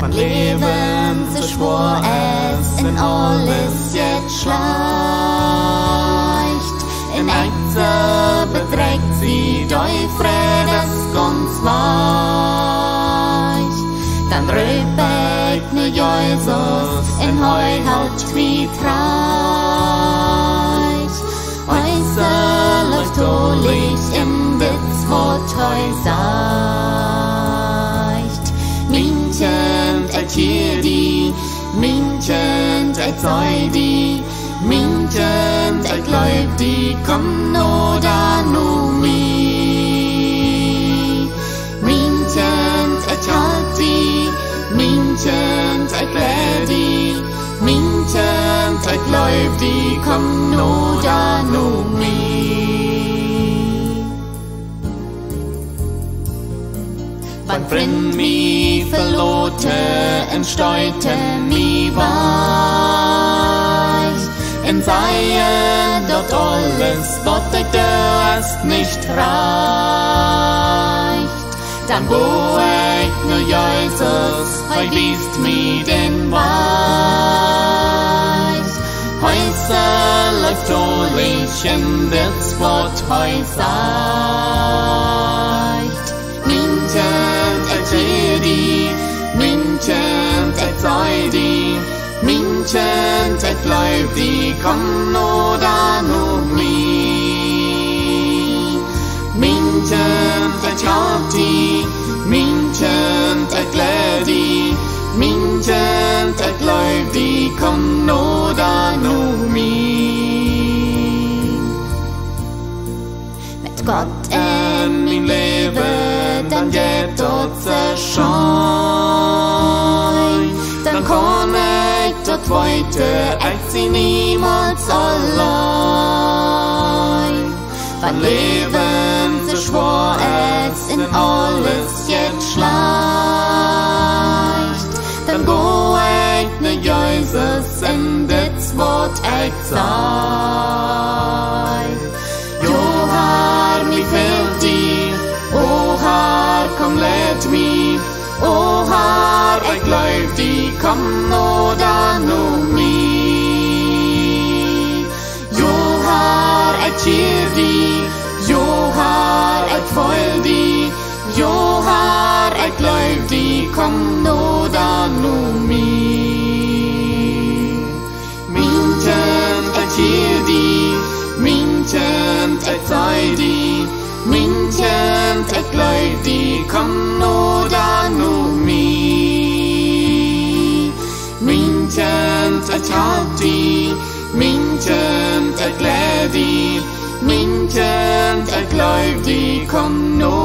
Van leven ze schwor es in alles jetzt schleicht. In Eize beträgt sie Teufredes ganz weich. Dann rübelt nu Jesus in Heu halt wie treich. Häuser läuft tolich in das Wort Heu seicht. Mien Kjint hier die, Mien Kjint sei die, Mien Kjint Leib die, komm no da no mi. Mien Kjint halt die, Mien Kjint lär die, Mien Kjint Leib die, komm no da no mi. Wann Frind mi verlote, entsteute mi weich. In Seie dort alles, dort erst nicht reicht. Dann wo ich nu Jesus, heu wiest mi den Weich. Häuser läuft tolich in das Wort heu seicht. Mien Kjint die, Mien Kjint sei die, Mien Kjint Leib die, komm no da no mi. Mien Kjint halt die, Mien Kjint lär die, Mien Kjint Leib die, komm no da no mi. Mit Gott in mein Leben, dann geht dort zerschein. Dann kann ich dort weiter, als sie niemals allein. Van Leben so schwor es in alles jetzt schleicht. Dann go ich ne Jesus in das Wort echt sei. Johar mi fehlt die, oh Herr, komm lädt mi, oh Herr, ich glaub die, komm no da no mi. Johar, ich cheer die, Johar, ich feul die, Johar, ich glaub die, komm no da no mi. Mien Kjint, ich cheer die, Mien Kjint, ich sei die, Mien Kjint glaub die, komm no da no mi. Mien Kjint halt die, Mien Kjint lär die, Mien Kjint glaub die, komm no